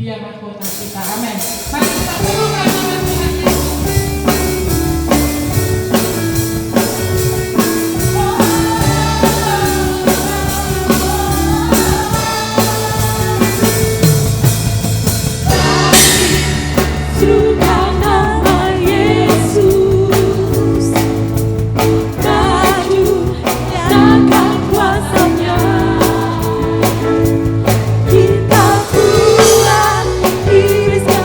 Dia mahkota kita. Amin. Mari kita purukan nama Tuhan Yesus. Sudah nama Yesus, maju nyatakan kuasanya. Kita buat iblis yang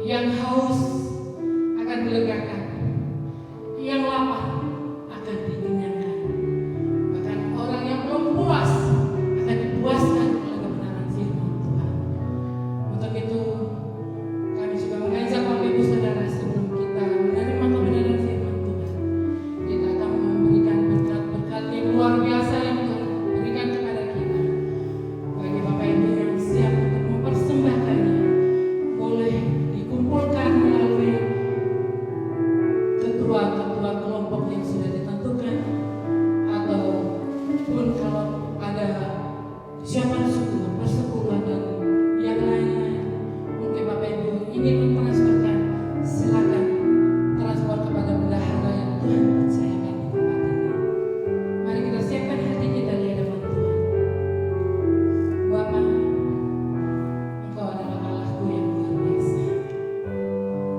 Yang haus akan dilegakan, yang lapar akan dikenyangkan, bahkan orang yang belum puas akan dipuaskan oleh kebenaran firman Tuhan. Untuk itu kami juga mengajak Bapak Ibu Saudara, sebelum kita menerima kebenaran firman Tuhan, kita akan memberikan berkat-berkat yang luar biasa yang Tuhan berikan kepada kita. Bagi Bapak Ibu yang siap untuk mempersembahkannya, boleh dikumpulkan melalui ketua-ketua kelompok yang sudah ditentukan, ataupun kalau ada siapa suku, persekutuan dan yang lain-lain, mungkin Bapak Ibu ingin mentransferkan, silakan transfer kepada bendahara yang Tuhan percayakan di tempat ini. Mari kita siapkan hati kita di hadapan Tuhan. Bapa, Engkau adalah Allahku yang luar biasa.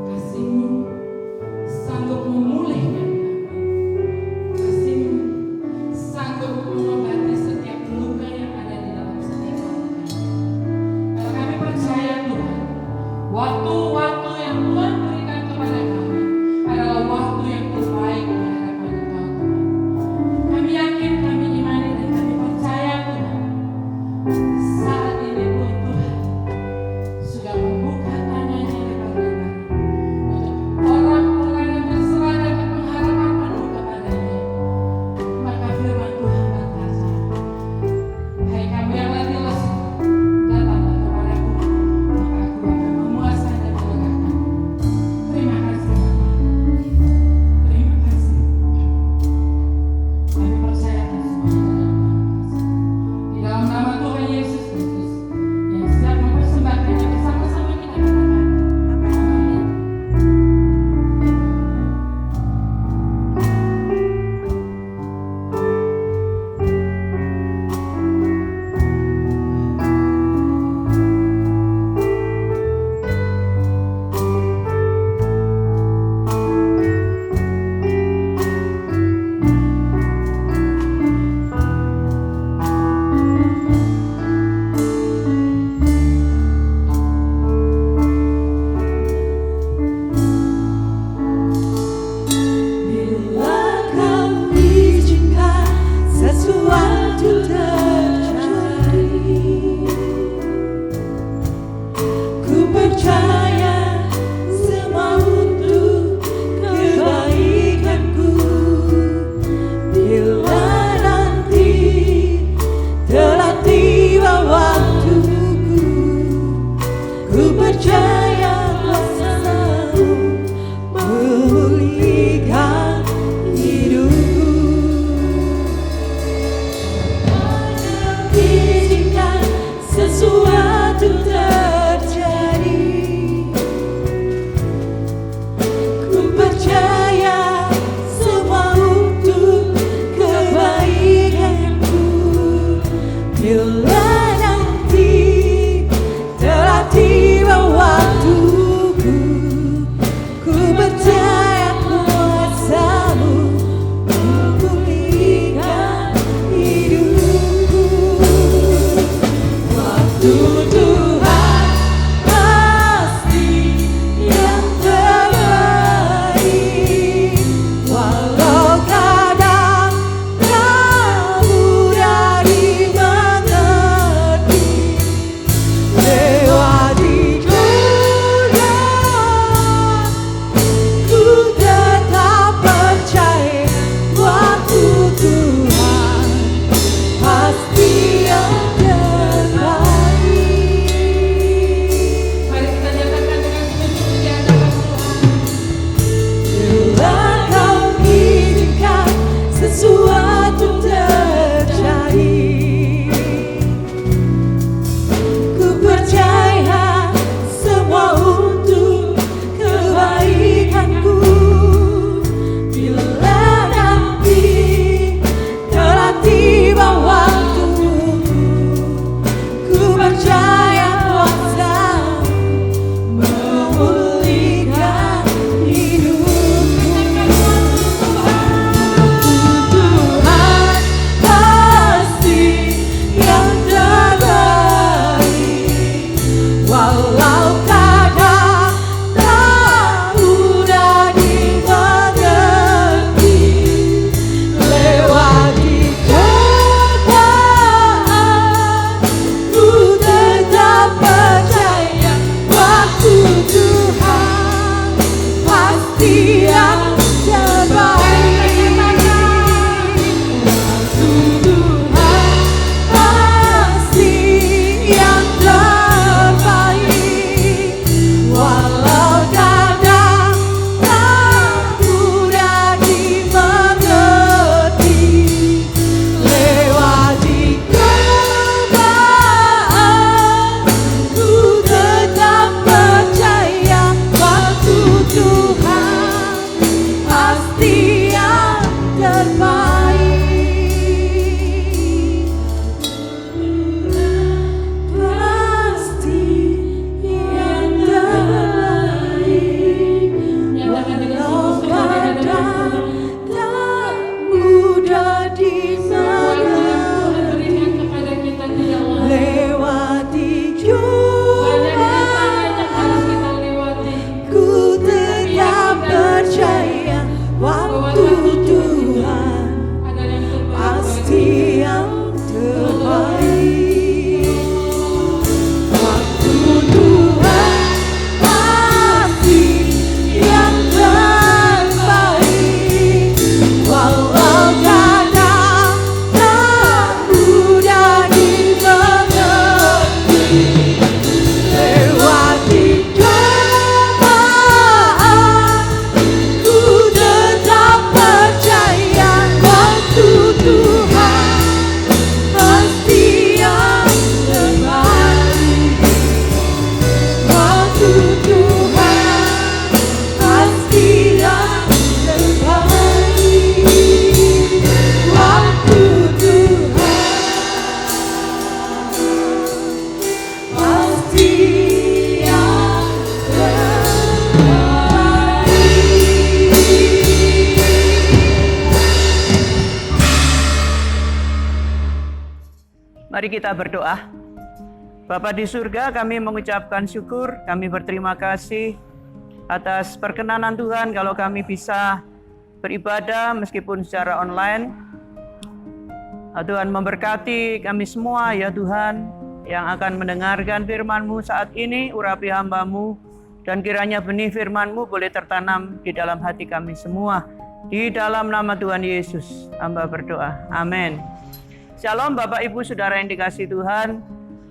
Kasih-Mu sanggup memulihkan kami. Kasih-Mu sanggup mengobati setiap luka yang ada di dalam setiap hati kami. Karena kami percaya Tuhan, waktu-waktu yang Tuhan berikan kepada kami adalah waktu yang terbaik di hadapan Engkau Tuhan. Kami yakin, kami imani dan kami percaya Tuhan, saat ini pun Tuhan sudah membuka tangannya kepada kami untuk orang-orang yang berserah dan pengharapan penuh kepadanya. Maka firman Tuhan berkata, hai kamu yang letih lesu, datanglah kepadaku, maka aku akan memuaskan dan melegakan. Terima kasih Bapa. Mari kita berdoa. Bapa di surga, kami mengucapkan syukur, kami berterima kasih atas perkenanan Tuhan kalau kami bisa beribadah meskipun secara online. Tuhan memberkati kami semua ya Tuhan yang akan mendengarkan firman-Mu saat ini, urapi hamba-Mu, dan kiranya benih firman-Mu boleh tertanam di dalam hati kami semua. Di dalam nama Tuhan Yesus, hamba berdoa. Amin. Shalom Bapak Ibu Saudara yang dikasihi Tuhan.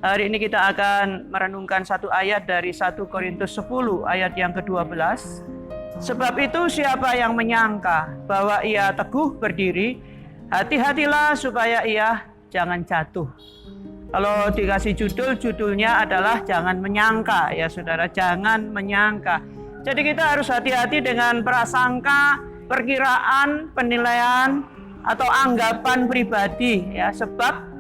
Hari ini kita akan merenungkan satu ayat dari 1 Korintus 10 ayat yang ke-12. Sebab itu siapa yang menyangka bahwa ia teguh berdiri, hati-hatilah supaya ia jangan jatuh. Kalau dikasih judulnya adalah jangan menyangka ya saudara, jangan menyangka. Jadi kita harus hati-hati dengan prasangka, perkiraan, penilaian, atau anggapan pribadi ya, sebab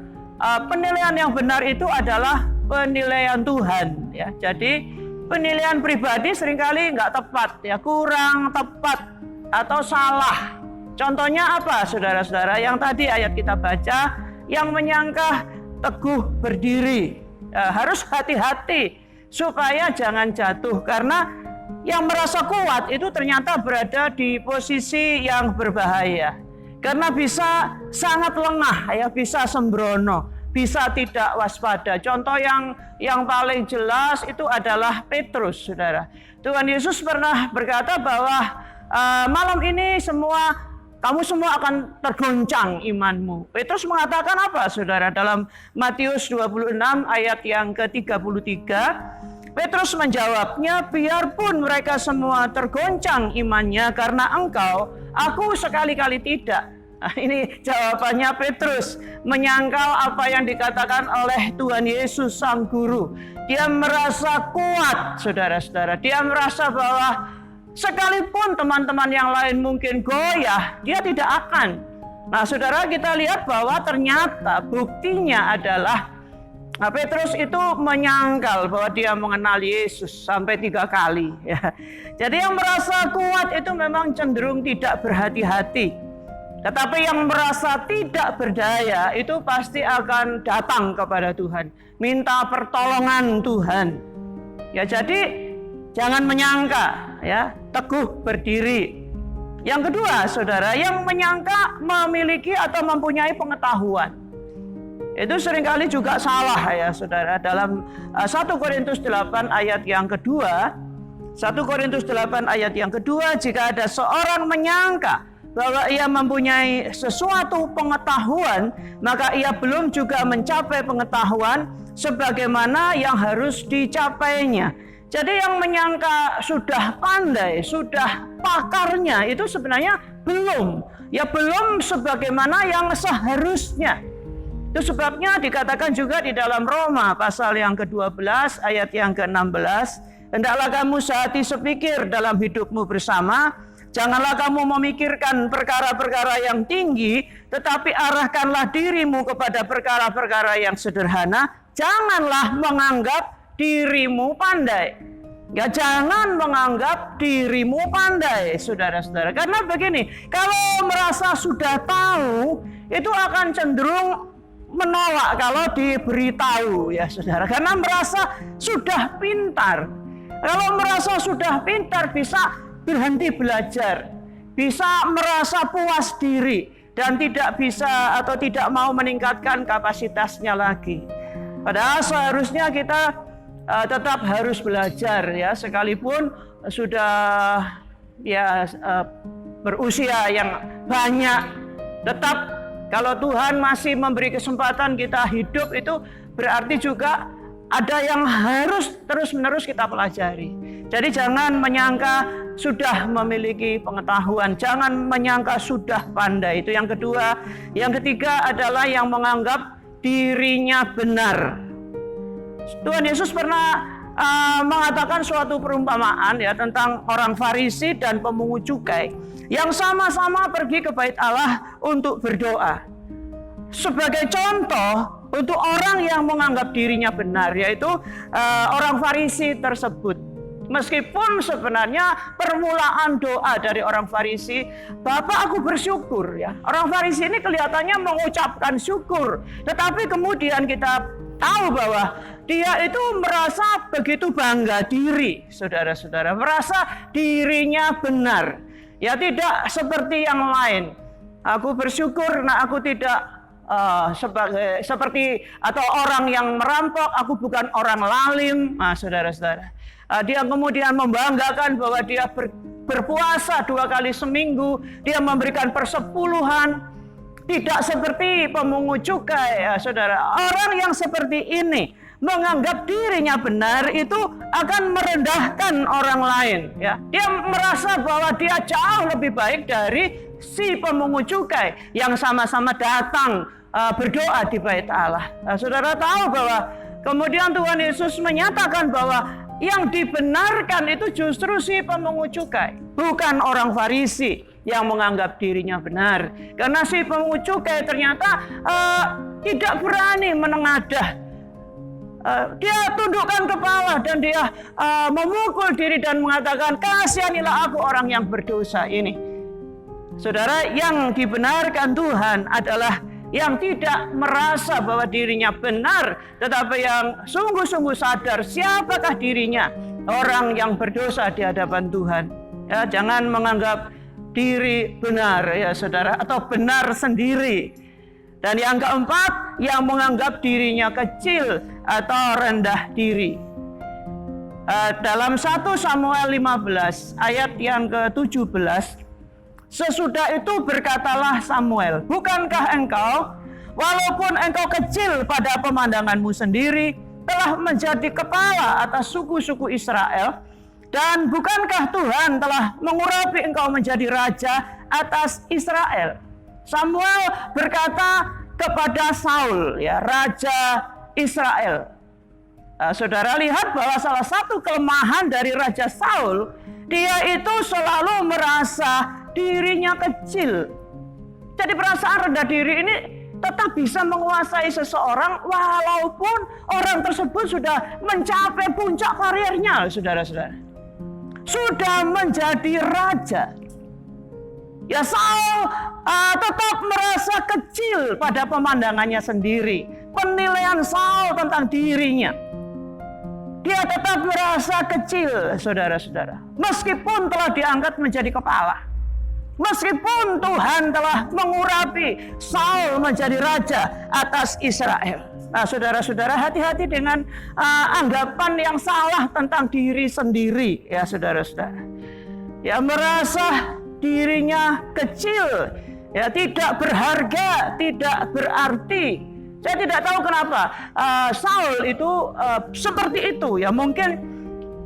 penilaian yang benar itu adalah penilaian Tuhan ya. Jadi penilaian pribadi seringkali nggak tepat ya, kurang tepat atau salah. Contohnya apa saudara-saudara? Yang tadi ayat kita baca, yang menyangka teguh berdiri harus hati-hati supaya jangan jatuh, karena yang merasa kuat itu ternyata berada di posisi yang berbahaya. Karena bisa sangat lengah ya, bisa sembrono, bisa tidak waspada. Contoh yang paling jelas itu adalah Petrus, saudara. Tuhan Yesus pernah berkata bahwa malam ini kamu semua akan tergoncang imanmu. Petrus mengatakan apa, saudara? Dalam Matius 26 ayat yang ke-33, Petrus menjawabnya, biarpun mereka semua tergoncang imannya karena engkau, aku sekali-kali tidak. Nah, ini jawabannya Petrus, menyangkal apa yang dikatakan oleh Tuhan Yesus Sang Guru. Dia merasa kuat, saudara-saudara. Dia merasa bahwa sekalipun teman-teman yang lain mungkin goyah, dia tidak akan. Nah, saudara, kita lihat bahwa ternyata buktinya adalah Petrus itu menyangkal bahwa dia mengenal Yesus sampai 3 kali. Ya. Jadi yang merasa kuat itu memang cenderung tidak berhati-hati. Tetapi yang merasa tidak berdaya itu pasti akan datang kepada Tuhan, minta pertolongan Tuhan. Ya, jadi jangan menyangka, ya, teguh berdiri. Yang kedua, saudara, yang menyangka memiliki atau mempunyai pengetahuan. Itu seringkali juga salah ya, saudara. Dalam 1 Korintus 8 ayat yang kedua, 1 Korintus 8 ayat yang kedua, jika ada seorang menyangka bahwa ia mempunyai sesuatu pengetahuan, maka ia belum juga mencapai pengetahuan sebagaimana yang harus dicapainya. Jadi yang menyangka sudah pandai, sudah pakarnya, itu sebenarnya belum sebagaimana yang seharusnya. Itu sebabnya dikatakan juga di dalam Roma pasal yang ke-12 ayat yang ke-16, hendaklah kamu sehati sepikir dalam hidupmu bersama. Janganlah kamu memikirkan perkara-perkara yang tinggi, tetapi arahkanlah dirimu kepada perkara-perkara yang sederhana. Janganlah menganggap dirimu pandai. Ya, jangan menganggap dirimu pandai, saudara-saudara. Karena begini, kalau merasa sudah tahu, itu akan cenderung menolak kalau diberitahu, ya saudara. Karena merasa sudah pintar. Kalau merasa sudah pintar, bisa berhenti belajar, bisa merasa puas diri, dan tidak bisa atau tidak mau meningkatkan kapasitasnya lagi. Padahal seharusnya kita tetap harus belajar ya, sekalipun sudah berusia yang banyak. Tetap kalau Tuhan masih memberi kesempatan kita hidup, itu berarti juga ada yang harus terus-menerus kita pelajari. Jadi jangan menyangka sudah memiliki pengetahuan, jangan menyangka sudah pandai. Itu yang kedua. Yang ketiga adalah yang menganggap dirinya benar. Tuhan Yesus pernah mengatakan suatu perumpamaan ya tentang orang Farisi dan pemungut cukai yang sama-sama pergi ke bait Allah untuk berdoa. Sebagai contoh untuk orang yang menganggap dirinya benar, yaitu orang Farisi tersebut. Meskipun sebenarnya permulaan doa dari orang Farisi, Bapak aku bersyukur ya. Orang Farisi ini kelihatannya mengucapkan syukur. Tetapi kemudian kita tahu bahwa dia itu merasa begitu bangga diri, saudara-saudara. Merasa dirinya benar. Ya tidak seperti yang lain. Aku bersyukur karena aku tidak seperti atau orang yang merampok, aku bukan orang lalim. Nah, saudara-saudara, dia kemudian membanggakan bahwa dia berpuasa 2 kali seminggu, dia memberikan persepuluhan, tidak seperti pemungut cukai. Ya, saudara, orang yang seperti ini menganggap dirinya benar itu akan merendahkan orang lain. Ya, dia merasa bahwa dia jauh lebih baik dari si pemungut cukai yang sama-sama datang berdoa di bait Allah. Nah, saudara tahu bahwa kemudian Tuhan Yesus menyatakan bahwa yang dibenarkan itu justru si pemungut cukai, bukan orang Farisi yang menganggap dirinya benar. Karena si pemungut cukai ternyata tidak berani menengadah. Dia tundukkan kepala dan dia memukul diri dan mengatakan, kasihanilah aku orang yang berdosa ini. Saudara, yang dibenarkan Tuhan adalah yang tidak merasa bahwa dirinya benar, tetapi yang sungguh-sungguh sadar siapakah dirinya, orang yang berdosa di hadapan Tuhan. Ya, jangan menganggap diri benar ya saudara, atau benar sendiri. Dan yang keempat, yang menganggap dirinya kecil atau rendah diri. Dalam 1 Samuel 15 ayat yang ke-17, sesudah itu berkatalah Samuel, bukankah engkau, walaupun engkau kecil pada pemandanganmu sendiri, telah menjadi kepala atas suku-suku Israel? Dan bukankah Tuhan telah mengurapi engkau menjadi raja atas Israel? Samuel berkata kepada Saul, ya, raja Israel. Saudara lihat bahwa salah satu kelemahan dari Raja Saul, dia itu selalu merasa dirinya kecil. Jadi perasaan rendah diri ini tetap bisa menguasai seseorang walaupun orang tersebut sudah mencapai puncak karirnya, saudara-saudara. Sudah menjadi raja. Ya, Saul tetap merasa kecil pada pemandangannya sendiri. Penilaian Saul tentang dirinya, dia tetap merasa kecil, saudara-saudara. Meskipun telah diangkat menjadi kepala. Meskipun Tuhan telah mengurapi Saul menjadi raja atas Israel. Nah, saudara-saudara, hati-hati dengan anggapan yang salah tentang diri sendiri, ya saudara-saudara. Ya, merasa dirinya kecil, ya tidak berharga, tidak berarti. Saya tidak tahu kenapa Saul itu seperti itu, ya mungkin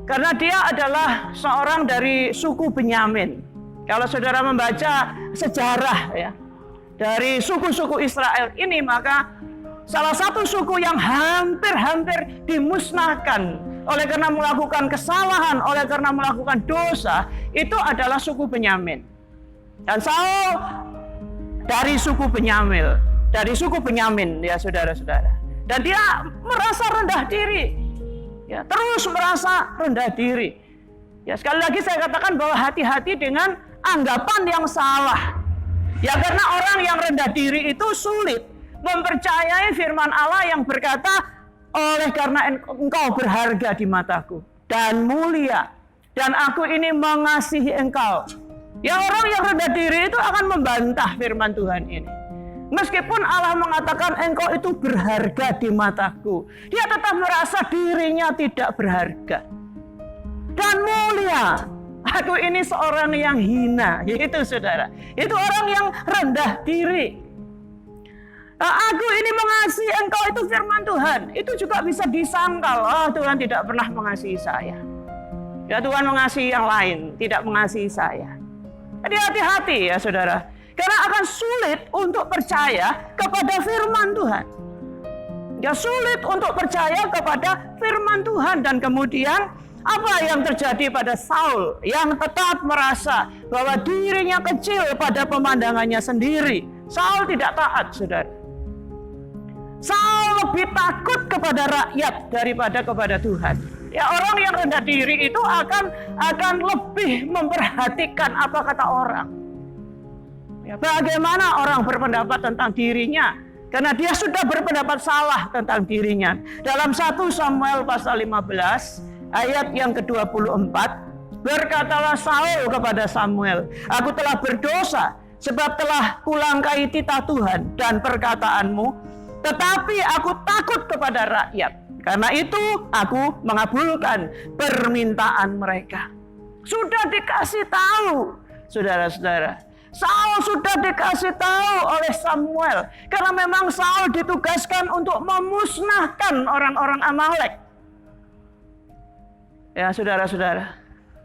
karena dia adalah seorang dari suku Benyamin. Kalau saudara membaca sejarah ya dari suku-suku Israel ini, maka salah satu suku yang hampir-hampir dimusnahkan oleh karena melakukan kesalahan, oleh karena melakukan dosa, itu adalah suku Benyamin. Dan Saul dari suku Benyamin, ya saudara-saudara. Dan dia merasa rendah diri, ya terus merasa rendah diri. Ya, sekali lagi saya katakan bahwa hati-hati dengan anggapan yang salah. Ya, karena orang yang rendah diri itu sulit mempercayai firman Allah yang berkata, oleh karena engkau berharga di mataku dan mulia, dan aku ini mengasihi engkau. Ya, orang yang rendah diri itu akan membantah firman Tuhan ini. Meskipun Allah mengatakan engkau itu berharga di mataku, dia tetap merasa dirinya tidak berharga dan mulia. Aku ini seorang yang hina, yaitu saudara. Itu orang yang rendah diri. Aku ini mengasihi engkau, itu firman Tuhan. Itu juga bisa disangkal, oh Tuhan tidak pernah mengasihi saya. Ya, Tuhan mengasihi yang lain, tidak mengasihi saya. Jadi hati-hati ya saudara. Karena akan sulit untuk percaya kepada firman Tuhan. Ya, sulit untuk percaya kepada firman Tuhan. Dan kemudian apa yang terjadi pada Saul yang tetap merasa bahwa dirinya kecil pada pemandangannya sendiri. Saul tidak taat, saudara. Saul lebih takut kepada rakyat daripada kepada Tuhan. Ya, orang yang rendah diri itu akan lebih memperhatikan apa kata orang. Ya, bagaimana orang berpendapat tentang dirinya, karena dia sudah berpendapat salah tentang dirinya. Dalam 1 Samuel pasal 15 ayat yang ke-24, berkatalah Saul kepada Samuel, "Aku telah berdosa sebab telah kulangkai titah Tuhan dan perkataanmu, tetapi aku takut kepada rakyat. Karena itu aku mengabulkan permintaan mereka." Sudah dikasih tahu, saudara-saudara. Saul sudah dikasih tahu oleh Samuel. Karena memang Saul ditugaskan untuk memusnahkan orang-orang Amalek. Ya, saudara-saudara.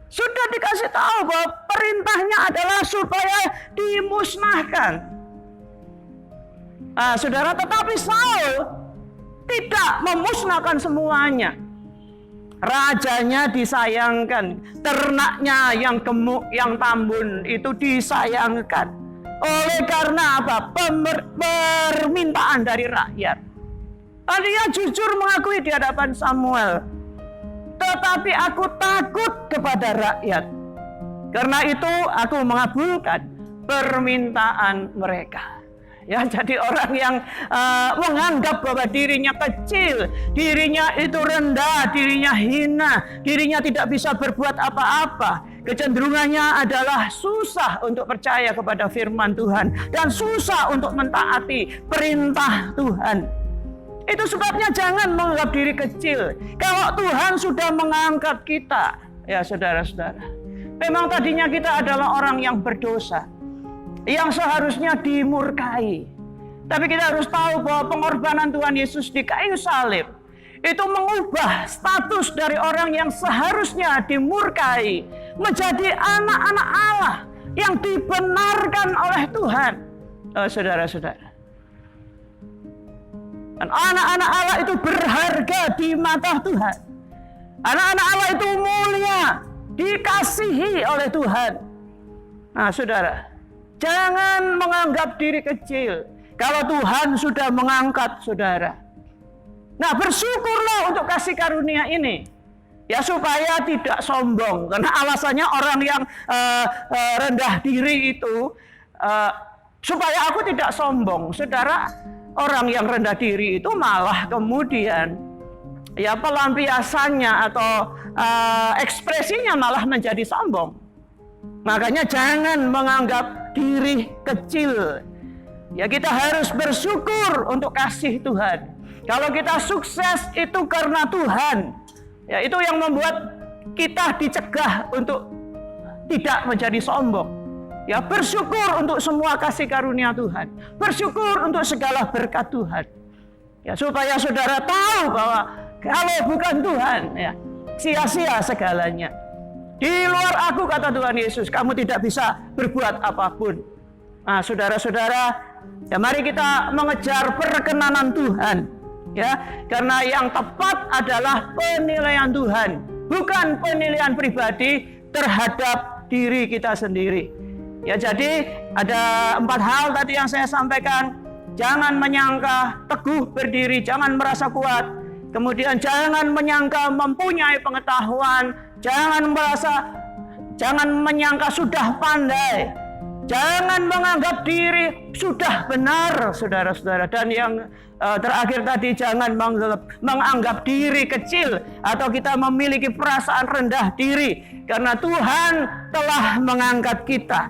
Sudah dikasih tahu bahwa perintahnya adalah supaya dimusnahkan. Nah, saudara, tetapi Saul tidak memusnahkan semuanya. Rajanya disayangkan, ternaknya yang gemuk, yang tambun itu disayangkan. Oleh karena apa? Permintaan dari rakyat. Dia jujur mengakui di hadapan Samuel, tetapi aku takut kepada rakyat. Karena itu aku mengabulkan permintaan mereka. Ya, jadi orang yang menganggap bahwa dirinya kecil, dirinya itu rendah, dirinya hina, dirinya tidak bisa berbuat apa-apa, kecenderungannya adalah susah untuk percaya kepada firman Tuhan dan susah untuk mentaati perintah Tuhan. Itu sebabnya jangan menganggap diri kecil. Kalau Tuhan sudah mengangkat kita, ya saudara-saudara, memang tadinya kita adalah orang yang berdosa, yang seharusnya dimurkai. Tapi kita harus tahu bahwa pengorbanan Tuhan Yesus di kayu salib itu mengubah status dari orang yang seharusnya dimurkai menjadi anak-anak Allah yang dibenarkan oleh Tuhan. Saudara-saudara, dan anak-anak Allah itu berharga di mata Tuhan. Anak-anak Allah itu mulia, dikasihi oleh Tuhan. Nah, saudara, jangan menganggap diri kecil kalau Tuhan sudah mengangkat saudara. Nah, bersyukurlah untuk kasih karunia ini. Ya, supaya tidak sombong. Karena alasannya orang yang rendah diri itu, supaya aku tidak sombong. Saudara, orang yang rendah diri itu malah kemudian, ya, pelampiasannya atau ekspresinya malah menjadi sombong. Makanya jangan menganggap diri kecil. Ya, kita harus bersyukur untuk kasih Tuhan. Kalau kita sukses itu karena Tuhan. Ya, itu yang membuat kita dicegah untuk tidak menjadi sombong. Ya, bersyukur untuk semua kasih karunia Tuhan. Bersyukur untuk segala berkat Tuhan. Ya, supaya saudara tahu bahwa kalau bukan Tuhan, ya, sia-sia segalanya. Di luar aku, kata Tuhan Yesus, kamu tidak bisa berbuat apapun. Nah, saudara-saudara, ya, mari kita mengejar perkenanan Tuhan. Ya, karena yang tepat adalah penilaian Tuhan, bukan penilaian pribadi terhadap diri kita sendiri. Ya, jadi ada 4 hal tadi yang saya sampaikan. Jangan menyangka teguh berdiri, jangan merasa kuat. Kemudian jangan menyangka mempunyai pengetahuan, jangan menyangka sudah pandai. Jangan menganggap diri sudah benar, saudara-saudara. Dan yang terakhir tadi, jangan menganggap diri kecil atau kita memiliki perasaan rendah diri, karena Tuhan telah mengangkat kita.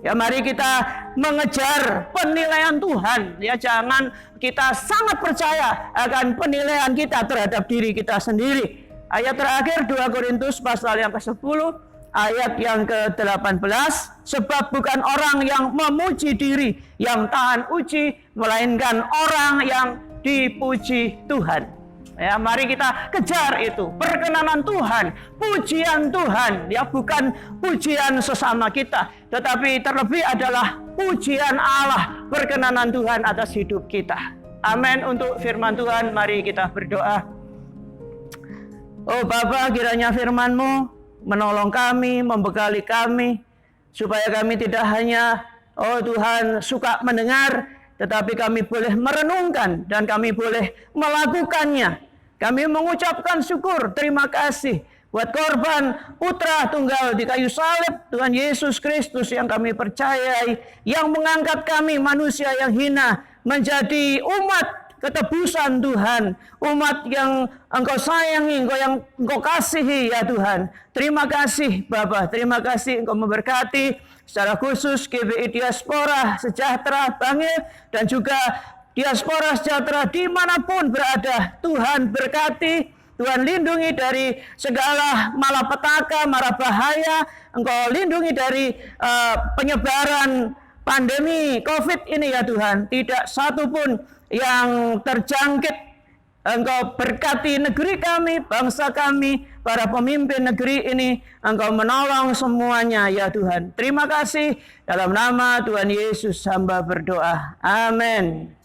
Ya, mari kita mengejar penilaian Tuhan. Ya, jangan kita sangat percaya akan penilaian kita terhadap diri kita sendiri. Ayat terakhir 2 Korintus pasal yang ke-10 ayat yang ke-18, sebab bukan orang yang memuji diri yang tahan uji, melainkan orang yang dipuji Tuhan. Ya, mari kita kejar itu, perkenanan Tuhan, pujian Tuhan, ya, bukan pujian sesama kita, tetapi terlebih adalah pujian Allah, perkenanan Tuhan atas hidup kita. Amin. Untuk firman Tuhan, mari kita berdoa. Oh Bapa, kiranya firman-Mu menolong kami, membekali kami, supaya kami tidak hanya, oh Tuhan, suka mendengar, tetapi kami boleh merenungkan dan kami boleh melakukannya. Kami mengucapkan syukur, terima kasih buat korban putra tunggal di kayu salib Tuhan Yesus Kristus yang kami percayai, yang mengangkat kami manusia yang hina menjadi umat ketebusan Tuhan, umat yang Engkau sayangi, yang Engkau kasihi ya Tuhan. Terima kasih Bapa, terima kasih Engkau memberkati secara khusus GBI Diaspora Sejahtera Bangil dan juga Diaspora Sejahtera dimanapun berada. Tuhan berkati, Tuhan lindungi dari segala malapetaka, mara bahaya. Engkau lindungi dari penyebaran pandemi COVID ini ya Tuhan. Tidak satu pun yang terjangkit. Engkau berkati negeri kami, bangsa kami, para pemimpin negeri ini. Engkau menolong semuanya ya Tuhan. Terima kasih. Dalam nama Tuhan Yesus hamba berdoa. Amin.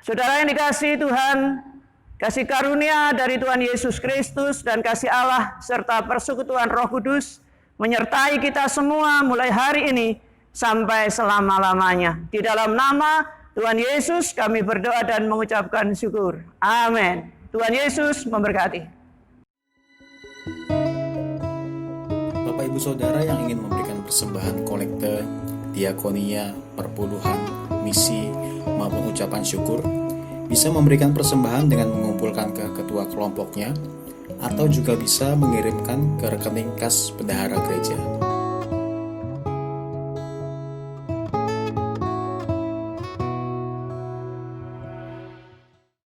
Saudara yang dikasihi Tuhan, kasih karunia dari Tuhan Yesus Kristus dan kasih Allah serta persekutuan Roh Kudus menyertai kita semua mulai hari ini sampai selama-lamanya. Di dalam nama Tuhan Yesus kami berdoa dan mengucapkan syukur. Amin. Tuhan Yesus memberkati. Bapak Ibu Saudara yang ingin memberikan persembahan kolekte, diakonia, perpuluhan, misi, maupun ucapan syukur, bisa memberikan persembahan dengan mengumpulkan ke ketua kelompoknya, atau juga bisa mengirimkan ke rekening kas bendahara gereja.